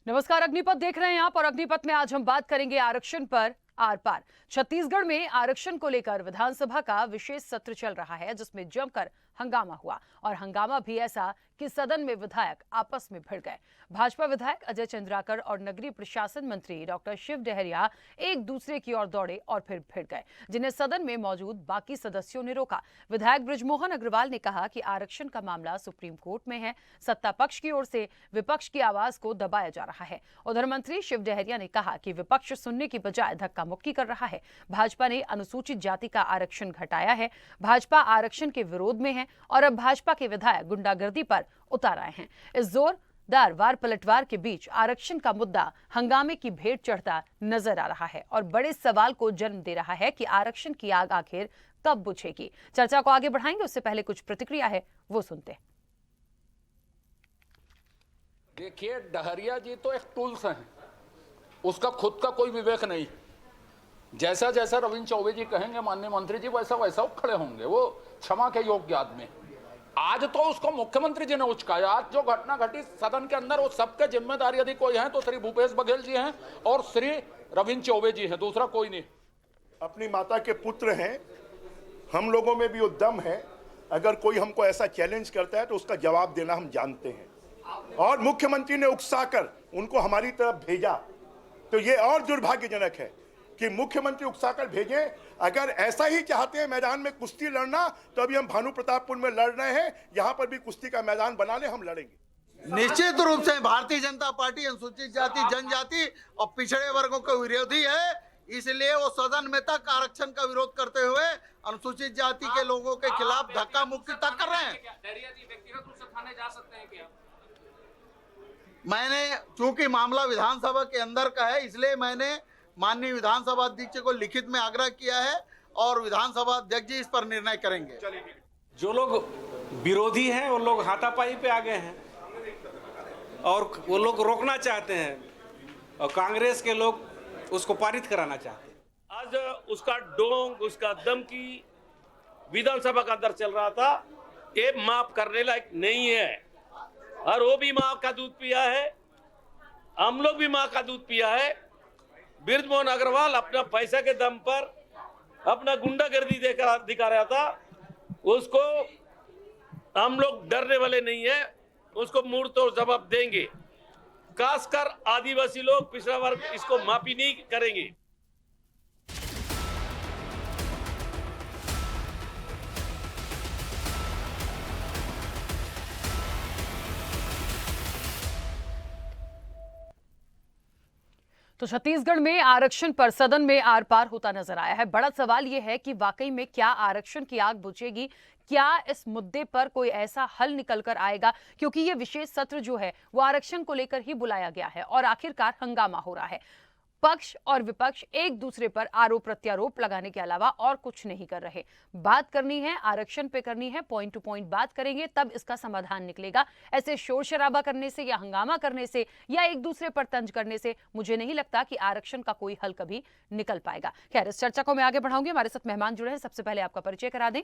नमस्कार, अग्निपथ देख रहे हैं आप और अग्निपथ में आज हम बात करेंगे आरक्षण पर आर पार। छत्तीसगढ़ में आरक्षण को लेकर विधानसभा का विशेष सत्र चल रहा है, जिसमें जमकर हंगामा हुआ और हंगामा भी ऐसा कि सदन में विधायक आपस में भिड़ गए। भाजपा विधायक अजय चंद्राकर और नगरीय प्रशासन मंत्री डॉक्टर शिव डहरिया एक दूसरे की ओर दौड़े और फिर भिड़ गए, जिन्हें सदन में मौजूद बाकी सदस्यों ने रोका। विधायक बृजमोहन अग्रवाल ने कहा कि आरक्षण का मामला सुप्रीम कोर्ट में है, सत्ता पक्ष की ओर से विपक्ष की आवाज को दबाया जा रहा है। उधर मंत्री शिव डहरिया ने कहा कि विपक्ष सुनने की बजाय धक्का मुक्की कर रहा है। भाजपा ने अनुसूचित जाति का आरक्षण घटाया है, भाजपा आरक्षण के विरोध में है और अब भाजपा के विधायक गुंडागर्दी पर उतर आए हैं। इस जोरदार वार पलटवार के बीच आरक्षण का मुद्दा हंगामे की भेंट चढ़ता नजर आ रहा है और बड़े सवाल को जन्म दे रहा है कि आरक्षण की आग आखिर कब बुझेगी। चर्चा को आगे बढ़ाएंगे, उससे पहले कुछ प्रतिक्रिया है वो सुनते हैं। देखिए, डहरिया जी तो एक टूल्स हैं, उसका खुद का कोई विवेक नहीं। जैसा जैसा रविंद्र चौबे जी कहेंगे माननीय मंत्री जी, वैसा वैसा वो खड़े होंगे। वो क्षमा के योग्य आदमी। आज तो उसको मुख्यमंत्री जी ने उचकाया। आज जो घटना घटी सदन के अंदर, वो सबके जिम्मेदारी यदि कोई है तो श्री भूपेश बघेल जी हैं और श्री रविंद्र चौबे जी हैं, दूसरा कोई नहीं। अपनी माता के पुत्र हैं, हम लोगों में भी वो दम है। अगर कोई हमको ऐसा चैलेंज करता है तो उसका जवाब देना हम जानते हैं। और मुख्यमंत्री ने उकसाकर उनको हमारी तरफ भेजा, तो ये और दुर्भाग्यजनक है कि मुख्यमंत्री उकसाकर भेजें। अगर ऐसा ही चाहते हैं मैदान में कुश्ती लड़ना, तो अभी हम भानु प्रतापपुर में लड़ रहे हैं, यहां पर भी कुश्ती का मैदान बना ले, हम लड़ेंगे। निश्चित रूप से भारतीय जनता पार्टी अनुसूचित जाति, जनजाति और पिछड़े वर्गों का विरोधी है, इसलिए वो सदन में तक आरक्षण का विरोध करते हुए अनुसूचित जाति के लोगों के खिलाफ धक्का मुक्की तक कर रहे हैं। व्यक्तिगत रूप से थाने जा सकते हैं क्या? मैंने चूंकि मामला विधानसभा के अंदर का है, इसलिए मैंने माननीय विधानसभा अध्यक्ष को लिखित में आग्रह किया है और विधानसभा अध्यक्ष जी इस पर निर्णय करेंगे। जो लोग विरोधी हैं वो लोग हाथापाई पे आ गए हैं और वो लोग रोकना चाहते हैं और कांग्रेस के लोग उसको पारित कराना चाहते हैं। आज उसका डोंग, उसका धमकी विधानसभा का अंदर चल रहा था, ये माफ करने लायक नहीं है। और वो भी माँ का दूध पिया है, हम लोग भी माँ का दूध पिया है। बृजमोहन अग्रवाल अपना पैसा के दम पर अपना गुंडागर्दी दिखा रहा था, उसको हम लोग डरने वाले नहीं है, उसको मुंह तोड़ जवाब देंगे। खासकर आदिवासी लोग, पिछड़ा वर्ग इसको माफी नहीं करेंगे। तो छत्तीसगढ़ में आरक्षण पर सदन में आर पार होता नजर आया है। बड़ा सवाल यह है कि वाकई में क्या आरक्षण की आग बुझेगी, क्या इस मुद्दे पर कोई ऐसा हल निकल कर आएगा, क्योंकि ये विशेष सत्र जो है वो आरक्षण को लेकर ही बुलाया गया है और आखिरकार हंगामा हो रहा है। पक्ष और विपक्ष एक दूसरे पर आरोप प्रत्यारोप लगाने के अलावा और कुछ नहीं कर रहे। बात करनी है, आरक्षण पे करनी है, पॉइंट टू पॉइंट बात करेंगे तब इसका समाधान निकलेगा। ऐसे शोर शराबा करने से या हंगामा करने से या एक दूसरे पर तंज करने से मुझे नहीं लगता कि आरक्षण का कोई हल कभी निकल पाएगा। खैर, इस चर्चा को मैं आगे बढ़ाऊंगी। हमारे साथ मेहमान जुड़े हैं, सबसे पहले आपका परिचय करा दें।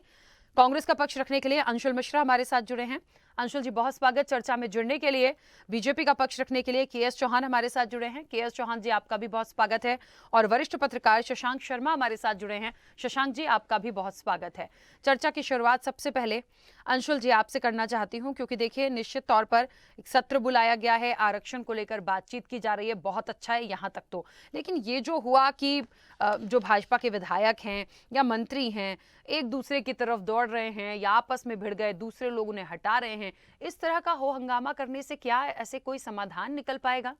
कांग्रेस का पक्ष रखने के लिए अंशुल मिश्रा हमारे साथ जुड़े हैं। अंशुल जी, बहुत स्वागत चर्चा में जुड़ने के लिए। बीजेपी का पक्ष रखने के लिए केएस चौहान हमारे साथ जुड़े हैं। केएस चौहान जी, आपका भी बहुत स्वागत है। और वरिष्ठ पत्रकार शशांक शर्मा हमारे साथ जुड़े हैं। शशांक जी, आपका भी बहुत स्वागत है। चर्चा की शुरुआत सबसे पहले अंशुल जी आपसे करना चाहती हूं, क्योंकि देखिए निश्चित तौर पर एक सत्र बुलाया गया है, आरक्षण को लेकर बातचीत की जा रही है, बहुत अच्छा है यहां तक तो। लेकिन ये जो हुआ कि जो भाजपा के विधायक हैं या मंत्री हैं एक दूसरे की तरफ दौड़ रहे हैं या आपस में भिड़ गए, दूसरे लोग उन्हें हटा रहे हैं, इस तरह का हो हंगामा करने से क्या ऐसे कोई समाधान निकल पाएगा?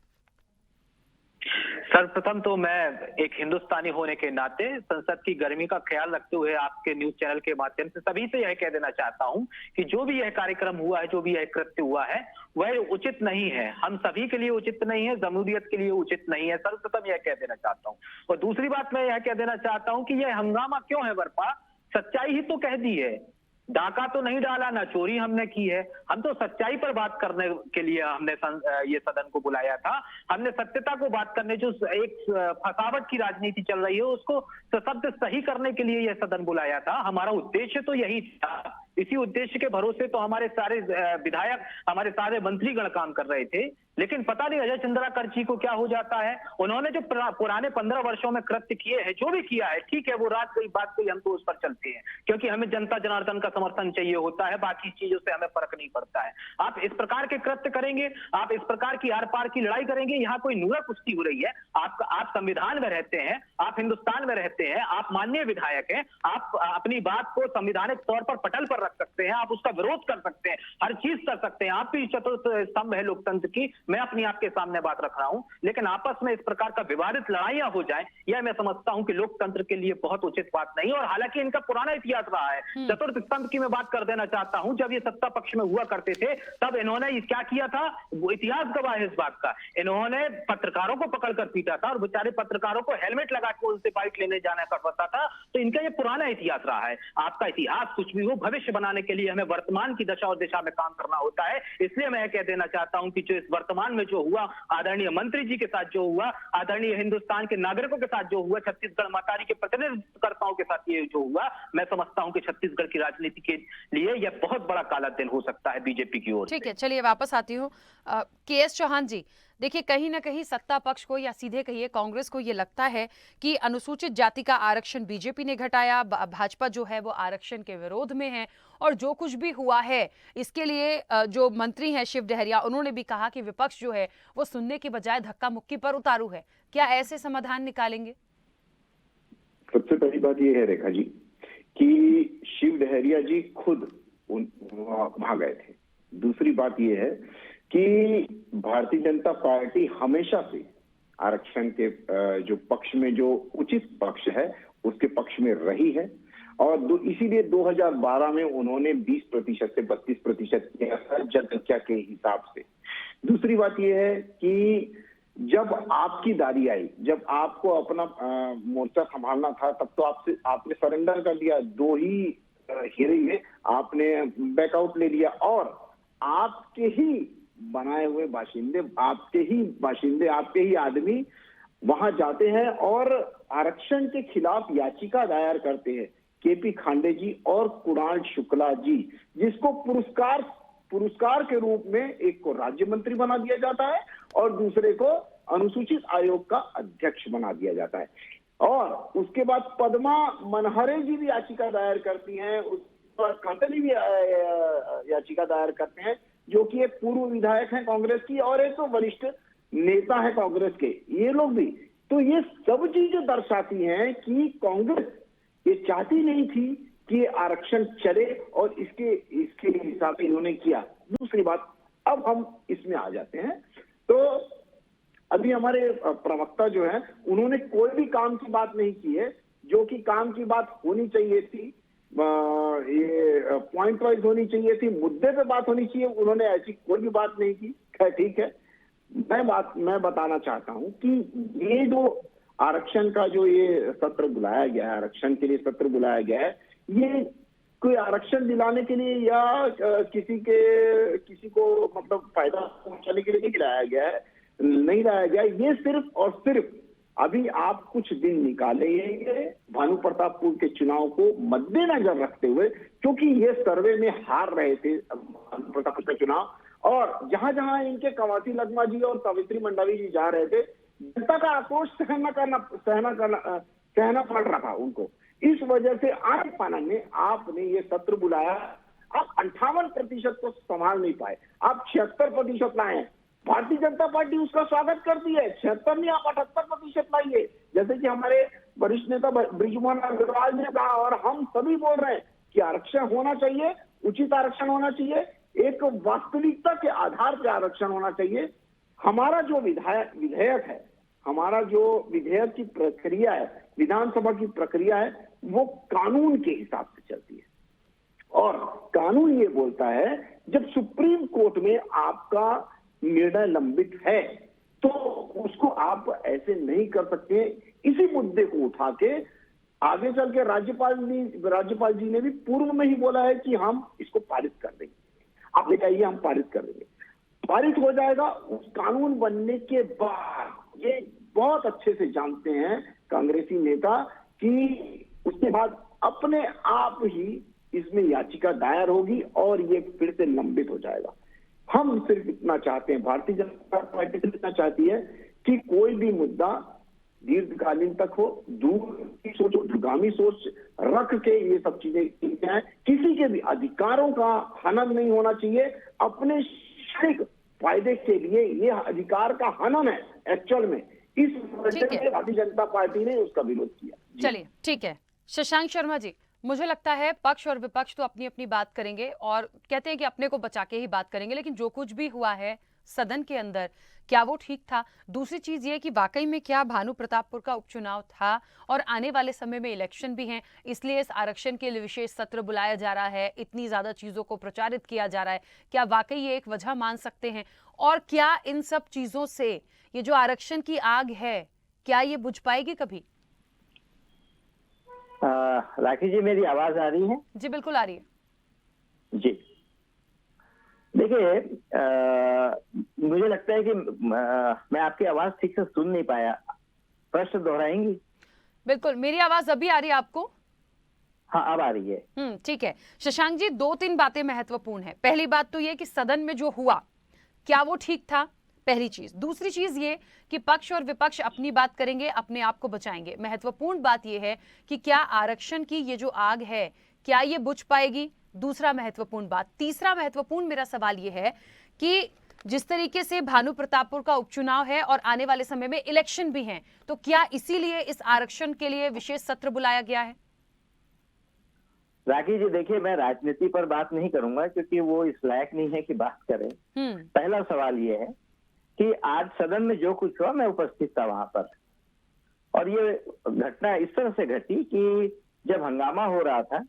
सर्वप्रथम तो मैं एक हिंदुस्तानी होने के नाते संसद की गर्मी का ख्याल रखते हुए आपके न्यूज चैनल के माध्यम से सभी से यह कह देना चाहता हूं कि जो भी यह कार्यक्रम हुआ है, जो भी यह कृत्य हुआ है, वह उचित नहीं है। हम सभी के लिए उचित नहीं है, जमहूरियत के लिए उचित नहीं है। सर्वप्रथम यह कह देना चाहता हूं। और दूसरी बात मैं यह कह देना चाहता हूं कि यह हंगामा क्यों है बर्पा, सच्चाई ही तो कह दी है। डाका तो नहीं डाला, ना चोरी हमने की है। हम तो सच्चाई पर बात करने के लिए हमने ये सदन को बुलाया था। हमने सत्यता को बात करने, जो एक फसावट की राजनीति चल रही है उसको सशब्द सही करने के लिए यह सदन बुलाया था। हमारा उद्देश्य तो यही था इसी उद्देश्य के भरोसे तो हमारे सारे विधायक, हमारे सारे मंत्रीगण काम कर रहे थे। लेकिन पता नहीं अजय चंद्राकर जी को क्या हो जाता है। उन्होंने जो पुराने 15 वर्षों में कृत्य किए हैं, जो भी किया है, ठीक है, वो रात गई बात गई, हम तो उस पर चलते हैं, क्योंकि हमें जनता जनार्दन का समर्थन चाहिए होता है, बाकी चीजों से हमें फर्क नहीं पड़ता है। आप इस प्रकार के कृत्य करेंगे, आप इस प्रकार की आर पार की लड़ाई करेंगे, यहाँ कोई नूरा कुश्ती हो रही है। आप संविधान में रहते हैं, आप हिंदुस्तान में रहते हैं, आप माननीय विधायक हैं, आप अपनी बात को संवैधानिक तौर पर पटल पर रख सकते हैं, आप उसका विरोध कर सकते हैं, हर चीज कर सकते हैं। आप भी चतुर्थ स्तंभ है लोकतंत्र की, मैं अपनी आपके सामने बात रख रहा हूं। लेकिन आपस में इस प्रकार का विवादित लड़ाइयां हो जाए, यह मैं समझता हूं कि लोकतंत्र के लिए बहुत उचित बात नहीं। और हालांकि इनका पुराना इतिहास रहा है। चतुर्थ स्तंभ की मैं बात कर देना चाहता हूं। जब ये सत्ता पक्ष में हुआ करते थे, तब इन्होंने क्या किया था, वो इतिहास गवाह है इस बात का। इन्होंने पत्रकारों को पकड़कर पीटा था और बेचारे पत्रकारों को हेलमेट लगा के उनसे बाइक लेने जाना पड़ता था। तो इनका ये पुराना इतिहास रहा है। आपका इतिहास कुछ भी हो, भविष्य बनाने के लिए हमें वर्तमान की दशा और दिशा में काम करना होता है। इसलिए मैं कह देना चाहता हूं कि जो इस वर्तमान में जो हुआ, आदरणीय मंत्री जी के साथ जो हुआ, आदरणीय हिंदुस्तान के नागरिकों के साथ जो हुआ, छत्तीसगढ़ मातारी के प्रतिनिधित्वकर्ताओं के साथ ये जो हुआ, मैं समझता हूं कि छत्तीसगढ़ की राजनीति के लिए यह बहुत बड़ा काला दिन हो सकता है बीजेपी की ओर। ठीक है, चलिए वापस आती हूँ। के.एस. चौहान जी, देखिए कहीं ना कहीं सत्ता पक्ष को या सीधे कहिए कांग्रेस को ये लगता है कि अनुसूचित जाति का आरक्षण बीजेपी ने घटाया, भाजपा जो है वो आरक्षण के विरोध में है, और जो कुछ भी हुआ है इसके लिए जो मंत्री हैं शिव डहरिया, उन्होंने भी कहा कि विपक्ष जो है वो सुनने की बजाय धक्का मुक्की पर उतारू है। क्या ऐसे समाधान निकालेंगे? सबसे पहली बात ये है रेखा जी कि शिव डहरिया जी खुद वहां गए थे। दूसरी बात ये है कि भारतीय जनता पार्टी हमेशा से आरक्षण के जो पक्ष में, जो उचित पक्ष है, उसके पक्ष में रही है। और इसीलिए 2012 में उन्होंने 20% से 32% किया था जनसंख्या के हिसाब से। दूसरी बात यह है कि जब आपकी बारी आई, जब आपको अपना मोर्चा संभालना था, तब तो आपने सरेंडर कर दिया। 2 ही हियरिंग में आपने बैकआउट ले लिया और आपके ही बनाए हुए बाशिंदे, आपके ही आदमी वहां जाते हैं और आरक्षण के खिलाफ याचिका दायर करते हैं। केपी खांडे जी और कुणाल शुक्ला जी, जिसको पुरस्कार के रूप में एक को राज्य मंत्री बना दिया जाता है और दूसरे को अनुसूचित आयोग का अध्यक्ष बना दिया जाता है। और उसके बाद पद्मा मनहरे जी भी याचिका दायर करती हैं, उस पर कंटली भी याचिका दायर करते हैं, जो कि एक पूर्व विधायक हैं कांग्रेस की और एक तो वरिष्ठ नेता है कांग्रेस के, ये लोग भी। तो ये सब चीजें दर्शाती हैं कि कांग्रेस ये चाहती नहीं थी कि आरक्षण चले और इसके हिसाब से इन्होंने किया। दूसरी बात, अब हम इसमें आ जाते हैं। तो अभी हमारे प्रवक्ता जो है, उन्होंने कोई भी काम की बात नहीं की है, जो कि काम की बात होनी चाहिए थी, ये पॉइंट वाइज होनी चाहिए थी, मुद्दे पे बात होनी चाहिए। उन्होंने ऐसी कोई भी बात नहीं की। ठीक है, मैं बताना चाहता हूं कि ये जो आरक्षण का जो ये सत्र बुलाया गया है, आरक्षण के लिए सत्र बुलाया गया है, ये कोई आरक्षण दिलाने के लिए या किसी को मतलब फायदा पहुंचाने के लिए नहीं लाया गया है। ये सिर्फ और सिर्फ अभी आप कुछ दिन निकालेंगे भानु प्रतापपुर के चुनाव को मद्देनजर रखते हुए, क्योंकि ये सर्वे में हार रहे थे भानु प्रतापपुर का चुनाव, और जहां जहां इनके कवासी लगमा जी और सावित्री मंडावी जी जा रहे थे, जनता का आक्रोश सहना पड़ रहा था उनको। इस वजह से आज पाना में आपने ये सत्र बुलाया। आप 58% को संभाल नहीं पाए, आप 76% लाए। भारतीय जनता पार्टी उसका स्वागत करती है। 76 नहीं, आप 78% लाइए, जैसे कि हमारे वरिष्ठ नेता बृजमोहन अग्रवाल ने कहा, और हम सभी बोल रहे हैं कि आरक्षण होना चाहिए, उचित आरक्षण होना चाहिए, एक वास्तविकता के आधार पर आरक्षण होना चाहिए। हमारा जो विधेयक है, हमारा जो विधेयक की प्रक्रिया है, विधानसभा की प्रक्रिया है, वो कानून के हिसाब से चलती है। और कानून ये बोलता है, जब सुप्रीम कोर्ट में आपका निर्णय लंबित है तो उसको आप ऐसे नहीं कर सकते। इसी मुद्दे को उठा के आगे चल के राज्यपाल जी ने भी पूर्व में ही बोला है कि हम इसको पारित कर देंगे। आप बताइए, हम पारित कर देंगे, पारित हो जाएगा। उस कानून बनने के बाद ये बहुत अच्छे से जानते हैं कांग्रेसी नेता कि उसके बाद अपने आप ही इसमें याचिका दायर होगी और ये फिर से लंबित हो जाएगा। हम सिर्फ इतना चाहते हैं, भारतीय जनता पार्टी सिर्फ इतना चाहती है कि कोई भी मुद्दा दीर्घकालीन तक हो, दूर की सोच, दूरगामी सोच रख के ये सब चीजें की जाए। किसी के भी अधिकारों का हनन नहीं होना चाहिए। अपने शैक्षणिक फायदे के लिए ये अधिकार का हनन है एक्चुअल में। इस वजह से भारतीय जनता पार्टी ने उसका विरोध किया। चलिए ठीक है शशांक शर्मा जी, मुझे लगता है पक्ष और विपक्ष तो अपनी अपनी बात करेंगे और कहते हैं कि अपने को बचा के ही बात करेंगे, लेकिन जो कुछ भी हुआ है सदन के अंदर क्या वो ठीक था? दूसरी चीज ये कि वाकई में क्या भानु प्रतापपुर का उपचुनाव था और आने वाले समय में इलेक्शन भी हैं, इसलिए इस आरक्षण के लिए विशेष सत्र बुलाया जा रहा है, इतनी ज्यादा चीजों को प्रचारित किया जा रहा है, क्या वाकई ये एक वजह मान सकते हैं? और क्या इन सब चीजों से ये जो आरक्षण की आग है क्या ये बुझ पाएगी कभी? राखी जी, मेरी आवाज आ रही है? जी बिल्कुल आ रही है जी। देखिए, मुझे लगता है कि मैं आपकी आवाज ठीक से सुन नहीं पाया, प्रश्न दोहराएंगी? बिल्कुल, मेरी आवाज अभी आ रही है आपको? हाँ, अब आ रही है। ठीक है शशांक जी, 2-3 बातें महत्वपूर्ण है। पहली बात तो ये कि सदन में जो हुआ क्या वो ठीक था, पहली चीज। दूसरी चीज ये कि पक्ष और विपक्ष अपनी बात करेंगे, अपने आप को बचाएंगे। महत्वपूर्ण बात ये है कि क्या आरक्षण की ये जो आग है क्या ये बुझ पाएगी, दूसरा महत्वपूर्ण बात। तीसरा महत्वपूर्ण मेरा सवाल ये है कि जिस तरीके से भानु प्रतापपुर का उपचुनाव है और आने वाले समय में इलेक्शन भी हैं, तो क्या इसीलिए इस आरक्षण के लिए विशेष सत्र बुलाया गया है? राखी जी, देखिए, मैं राजनीति पर बात नहीं करूंगा क्योंकि वो इस लायक नहीं है कि बात करें। पहला सवाल ये है कि आज सदन में जो कुछ हुआ, मैं उपस्थित था वहां पर, और ये घटना इस तरह से घटी कि जब हंगामा हो रहा था,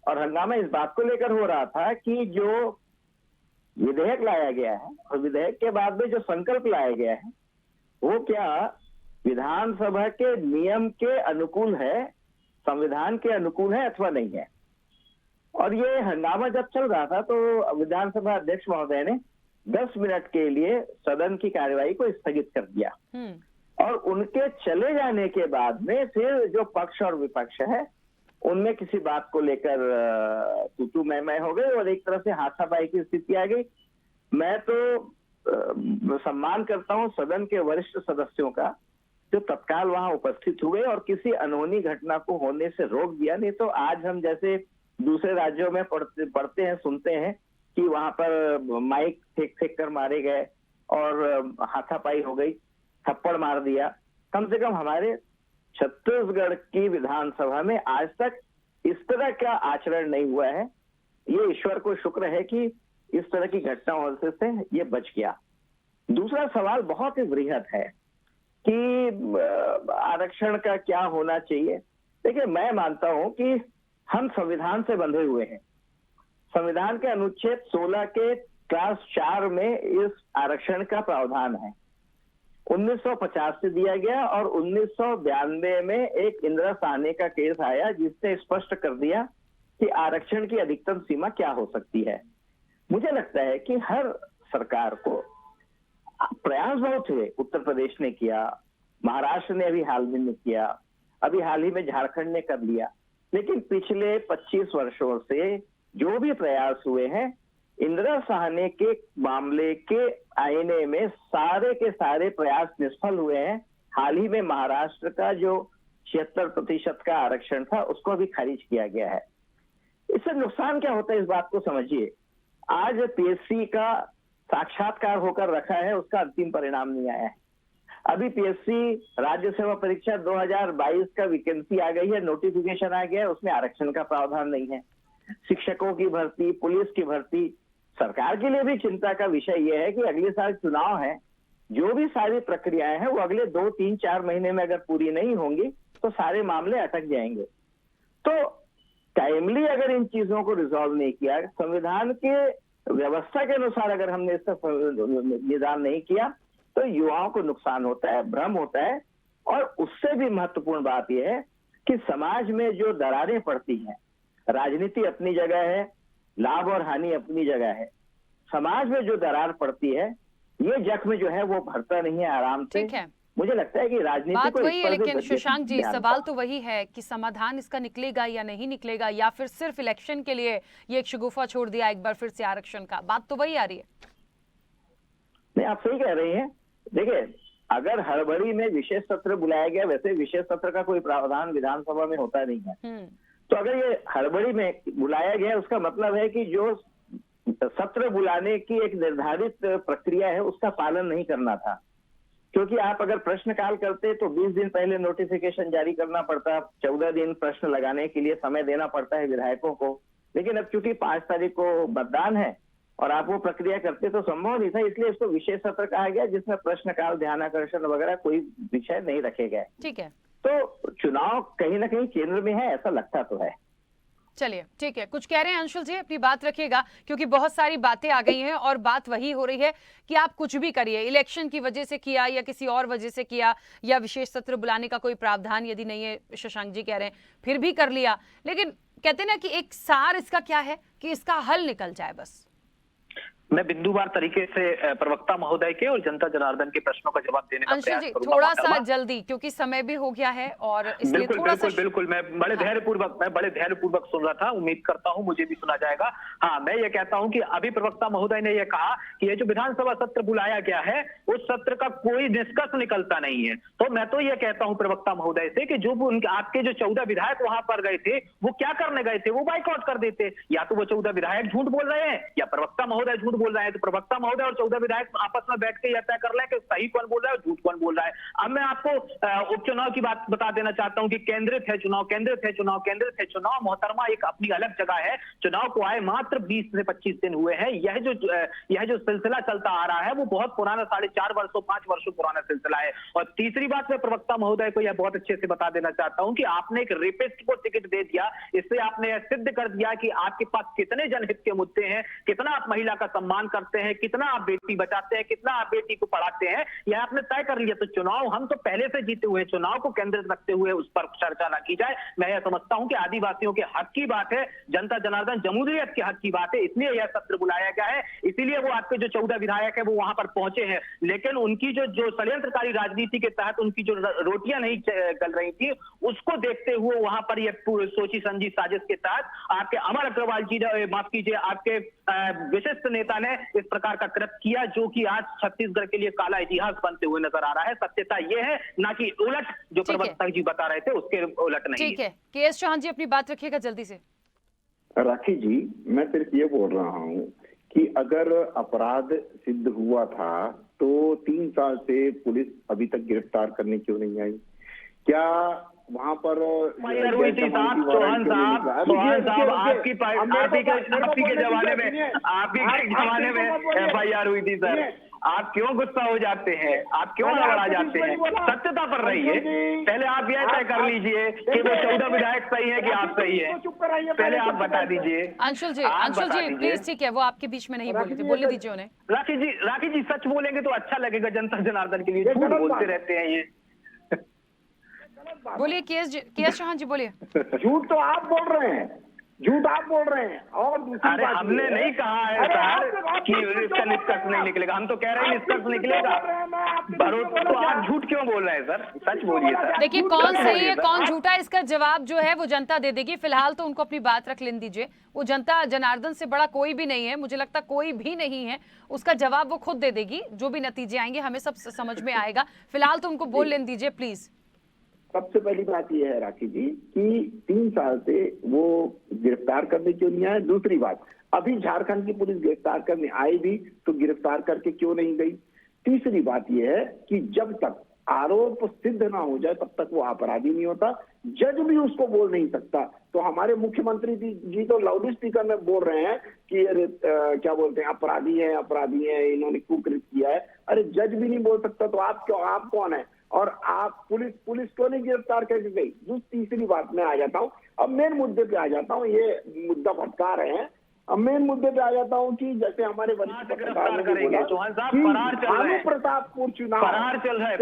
और हंगामा इस बात को लेकर हो रहा था कि जो विधेयक लाया गया है और विधेयक के बाद में जो संकल्प लाया गया है वो क्या विधानसभा के नियम के अनुकूल है, संविधान के अनुकूल है अथवा नहीं है। और ये हंगामा जब चल रहा था तो विधानसभा अध्यक्ष महोदय ने 10 मिनट के लिए सदन की कार्यवाही को स्थगित कर दिया, और उनके चले जाने के बाद में फिर जो पक्ष और विपक्ष है उनमें किसी बात को लेकर तू मैं हो गई और एक तरह से हाथापाई की स्थिति आ गई। मैं तो सम्मान करता हूं सदन के वरिष्ठ सदस्यों का जो तत्काल वहां उपस्थित हुए और किसी अनहोनी घटना को होने से रोक दिया। नहीं तो आज हम जैसे दूसरे राज्यों में पढ़ते हैं, सुनते हैं कि वहां पर माइक फेंक कर मारे गए और हाथापाई हो गई, थप्पड़ मार दिया। कम से कम हमारे छत्तीसगढ़ की विधानसभा में आज तक इस तरह का आचरण नहीं हुआ है। ये ईश्वर को शुक्र है कि इस तरह की घटनाओं से ये बच गया। दूसरा सवाल बहुत ही वृहद है कि आरक्षण का क्या होना चाहिए। देखिए, मैं मानता हूं कि हम संविधान से बंधे हुए हैं। संविधान के अनुच्छेद 16 के क्लास 4 में इस आरक्षण का प्रावधान है। 1950 से दिया गया और 1992 में एक इंदिरा साहनी का केस आया जिसने स्पष्ट कर दिया कि आरक्षण की अधिकतम सीमा क्या हो सकती है। मुझे लगता है कि हर सरकार को प्रयास बहुत हुए। उत्तर प्रदेश ने किया, महाराष्ट्र ने अभी हाल में किया, अभी हाल ही में झारखंड ने कर लिया, लेकिन पिछले 25 वर्षों से जो भी प्रयास हुए हैं, इंदिरा साहनी के मामले के आईने में सारे के सारे प्रयास निष्फल हुए हैं। हाल ही में महाराष्ट्र का जो 76% का आरक्षण था उसको भी खारिज किया गया है। इससे नुकसान क्या होता है इस बात को समझिए। आज पीएससी का साक्षात्कार होकर रखा है, उसका अंतिम परिणाम नहीं आया है। अभी पीएससी राज्य सेवा परीक्षा 2022 का वैकेंसी आ गई है, नोटिफिकेशन आ गया है, उसमें आरक्षण का प्रावधान नहीं है। शिक्षकों की भर्ती, पुलिस की भर्ती, सरकार के लिए भी चिंता का विषय यह है कि अगले साल चुनाव है, जो भी सारी प्रक्रियाएं हैं वो अगले 2, 3, 4 महीने में अगर पूरी नहीं होंगी तो सारे मामले अटक जाएंगे। तो टाइमली अगर इन चीजों को रिजॉल्व नहीं किया, संविधान के व्यवस्था के अनुसार अगर हमने इसका निदान नहीं किया तो युवाओं को नुकसान होता है, भ्रम होता है। और उससे भी महत्वपूर्ण बात यह है कि समाज में जो दरारें पड़ती हैं, राजनीति अपनी जगह है, लाभ और हानि अपनी जगह है, समाज में जो दरार पड़ती है ये जख्म जो है वो भरता नहीं है आराम से। मुझे लगता है कि राजनीति बात को वही इस है, पर भी लेकिन विशेष शशांक जी ध्यान सवाल था। तो वही है कि समाधान इसका निकलेगा या नहीं निकलेगा, या फिर सिर्फ इलेक्शन के लिए ये एक शगुफा छोड़ दिया एक बार फिर से आरक्षण का। बात तो वही आ रही है। नहीं, आप सही कह रही हैं। देखिए, अगर हड़बड़ी में विशेष सत्र बुलाया गया, वैसे विशेष सत्र का कोई प्रावधान विधानसभा में होता नहीं है, तो अगर ये हड़बड़ी में बुलाया गया, उसका मतलब है कि जो सत्र बुलाने की एक निर्धारित प्रक्रिया है उसका पालन नहीं करना था। क्योंकि आप अगर प्रश्नकाल करते तो 20 दिन पहले नोटिफिकेशन जारी करना पड़ता, 14 दिन प्रश्न लगाने के लिए समय देना पड़ता है विधायकों को। लेकिन अब चूंकि 5 तारीख को मतदान है और आप वो प्रक्रिया करते तो संभव नहीं था, इसलिए इसको विशेष सत्र कहा गया, जिसमें प्रश्नकाल, ध्यानाकर्षण वगैरह कोई विषय नहीं रखे गए। ठीक है, तो चुनाव कहीं ना कहीं केंद्र में है, ऐसा लगता तो है। चलिए ठीक है। कुछ कह रहे हैं अंशुल जी, अपनी बात रखिएगा, क्योंकि बहुत सारी बातें आ गई हैं और बात वही हो रही है कि आप कुछ भी करिए, इलेक्शन की वजह से किया या किसी और वजह से किया, या विशेष सत्र बुलाने का कोई प्रावधान यदि नहीं है, शशांक जी कह रहे हैं, फिर भी कर लिया। लेकिन कहते हैं ना कि एक सार इसका क्या है कि इसका हल निकल जाए बस। मैं बिंदुवार तरीके से प्रवक्ता महोदय के और जनता जनार्दन के प्रश्नों का जवाब देने का अंशुल प्रयास जी करूंगा। थोड़ा सा जल्दी, क्योंकि समय भी हो गया है और इसलिए बिल्कुल थोड़ा बिल्कुल सा बिल्कुल मैं बड़े धैर्यपूर्वक सुन रहा था। उम्मीद करता हूं मुझे भी सुना जाएगा। हाँ, मैं ये कहता हूं कि अभी प्रवक्ता महोदय ने ये कहा कि ये जो विधानसभा सत्र बुलाया गया है उस सत्र का कोई निष्कर्ष निकलता नहीं है। तो मैं तो ये कहता हूं प्रवक्ता महोदय से कि जो आपके जो 14 विधायक वहां पर गए थे वो क्या करने गए थे, वो बाइकआउट कर देते। या तो वो 14 विधायक झूठ बोल रहे हैं या प्रवक्ता महोदय झूठ बोल रहे हैं। तो प्रवक्ता महोदय और 14 विधायक आपस में बैठ के यह तय कर लें कि सही कौन बोल रहा है और झूठ कौन बोल रहा है। अब मैं आपको उपचुनाव की बात बता देना चाहता हूं कि केंद्रित है चुनाव। मोहतरमा एक अपनी अलग जगह है। चुनाव को आए मात्र 20 से 25 दिन हुए हैं। यह जो सिलसिला चलता आ रहा है वो बहुत पुराना, 4.5 वर्षों 5 वर्षों पुराना सिलसिला है। और तीसरी बात, मैं प्रवक्ता महोदय को यह बहुत अच्छे से बता देना चाहता हूं कि आपने एक रेपिस्ट को टिकट दे दिया। इससे आपने यह सिद्ध कर दिया कि आपके पास कितने जनहित के मुद्दे हैं, कितना आप महिला का सम्मान करते हैं, कितना आप बेटी बचाते हैं, कितना आप बेटी को पढ़ाते हैं, यह आपने तय कर लिया। तो चुनाव हम तो पहले से जीते हुए, चुनाव को केंद्रित रखते हुए उस पर चर्चा ना की जाए। मैं यह समझता हूं कि आदिवासियों के हक की बात है, जनता जनार्दन जमहूरियत के हक की बात है, इसलिए यह सत्र बुलाया गया है। इसीलिए वो आपके जो 14 विधायक है वो वहां पर पहुंचे हैं। लेकिन उनकी जो षड्यंत्रकारी राजनीति के तहत उनकी जो रोटियां नहीं गल रही थी, उसको देखते हुए वहां पर यह सोची समझी साजिश के तहत आपके अमर अग्रवाल जी ने, माफ कीजिए, आपके विशिष्ट नेता ने इस प्रकार का कृत्य किया, जो कि आज छत्तीसगढ़ के लिए काला इतिहास बनते हुए नजर आ रहा है। सत्यता यह है, ना कि उलट जो प्रवक्ता जी बता रहे थे उसके उलट नहीं। ठीक है, के.एस. चौहान जी अपनी बात रखिएगा जल्दी से। राखी जी, मैं सिर्फ ये बोल रहा हूँ कि अगर अपराध सिद्ध हुआ था तो 3 साल से पुलिस अभी तक गिरफ्तार करने क्यों नहीं आई? क्या वहां पर चौहान साहब आपके जमाने में FIR हुई थी सर। आप क्यों गुस्सा हो जाते हैं, आप क्यों घबरा जाते हैं? सत्यता पर रहिए। पहले आप यह तय कर लीजिए कि वो 14 विधायक सही है कि आप सही है, पहले आप बता दीजिए। अंशुल जी प्लीज, ठीक है, वो आपके बीच में नहीं बोले थे, बोलने दीजिए उन्हें। राखी जी सच बोलेंगे तो अच्छा लगेगा जनता जनार्दन के लिए। झूठ बोलते रहते हैं ये। बोलिए के.एस. चौहान जी, बोलिए। झूठ तो आप बोल रहे हैं, झूठ आप बोल रहे हैं। और अरे हमने नहीं कहा है सर कि इसका निष्कर्ष नहीं निकलेगा, हम तो कह रहे हैं निष्कर्ष निकलेगा। तो आप झूठ क्यों बोल रहे हैं सर? सच बोलिए सर। देखिए, कौन सही है कौन झूठा, इसका जवाब जो है वो जनता दे देगी। फिलहाल तो उनको अपनी बात रख लेने दीजिए। वो जनता जनार्दन से बड़ा कोई भी नहीं है, मुझे लगता कोई भी नहीं है। उसका जवाब वो खुद दे देगी। जो भी नतीजे आएंगे हमें सब समझ में आएगा। फिलहाल तो उनको बोल लेने दीजिए प्लीज। सबसे पहली बात यह है राखी जी कि 3 साल से वो गिरफ्तार करने क्यों नहीं आए। दूसरी बात, अभी झारखंड की पुलिस गिरफ्तार करने आई भी तो गिरफ्तार करके क्यों नहीं गई। तीसरी बात यह है कि जब तक आरोप सिद्ध ना हो जाए तब तक वो अपराधी नहीं होता। जज भी उसको बोल नहीं सकता। तो हमारे मुख्यमंत्री जी तो लाउड स्पीकर में बोल रहे हैं कि अरे क्या बोलते हैं, अपराधी है, इन्होंने कुकृत्य किया है। अरे जज भी नहीं बोल सकता तो आप कौन है? और आप पुलिस क्यों नहीं गिरफ्तार करके गई? जो तीसरी बात में आ जाता हूँ, अब मेन मुद्दे पे आ जाता हूँ। ये मुद्दा भटका रहे हैं। अब मेन मुद्दे पे आ जाता हूँ कि जैसे हमारे वरिष्ठ पत्रकार ने बोला कि भानु प्रतापपुर चुनाव फरार चल रहे हैं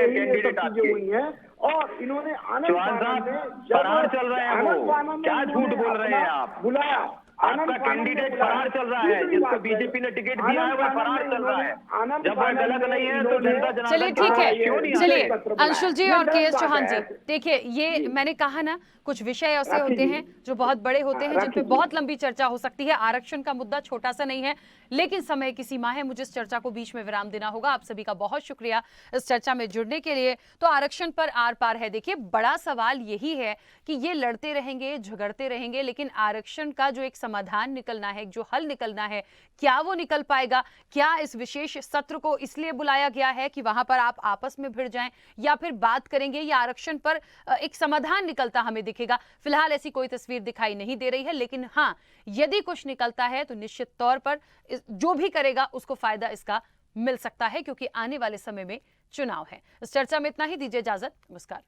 कैंडिडेट आपके हुई है और इन्होंने फरार चल रहे हैं, वो क्या झूठ बोल रहे हैं आप? बुलाया आपका कैंडिडेट फरार चल रहा है, जिसको बीजेपी ने टिकट दिया है वह फरार चल रहा है। जब वह गलत नहीं है तो जनता जनार्दन चलिए ठीक है, क्यों नहीं चलिए आते? अंशुल जी और के एस चौहान जी, देखिए ये मैंने कहा ना, कुछ विषय ऐसे होते हैं जो बहुत बड़े होते हैं, जिन पे बहुत लंबी चर्चा हो सकती है। आरक्षण का मुद्दा छोटा सा नहीं है, लेकिन समय की सीमा है, मुझे इस चर्चा को बीच में विराम देना होगा। आप सभी का बहुत शुक्रिया इस चर्चा में जुड़ने के लिए। तो आरक्षण पर आर पार है। देखिए बड़ा सवाल यही है कि ये लड़ते रहेंगे, झगड़ते रहेंगे, लेकिन आरक्षण का जो एक समाधान निकलना है, जो हल निकलना है, क्या वो निकल पाएगा? क्या इस विशेष सत्र को इसलिए बुलाया गया है कि वहां पर आप आपस में भिड़ जाएं, या फिर बात करेंगे, या आरक्षण पर एक समाधान निकलता हमें दिखेगा? फिलहाल ऐसी कोई तस्वीर दिखाई नहीं दे रही है, लेकिन हाँ, यदि कुछ निकलता है तो निश्चित तौर पर जो भी करेगा उसको फायदा इसका मिल सकता है, क्योंकि आने वाले समय में चुनाव है। इस चर्चा में इतना ही, दीजिए इजाजत, नमस्कार।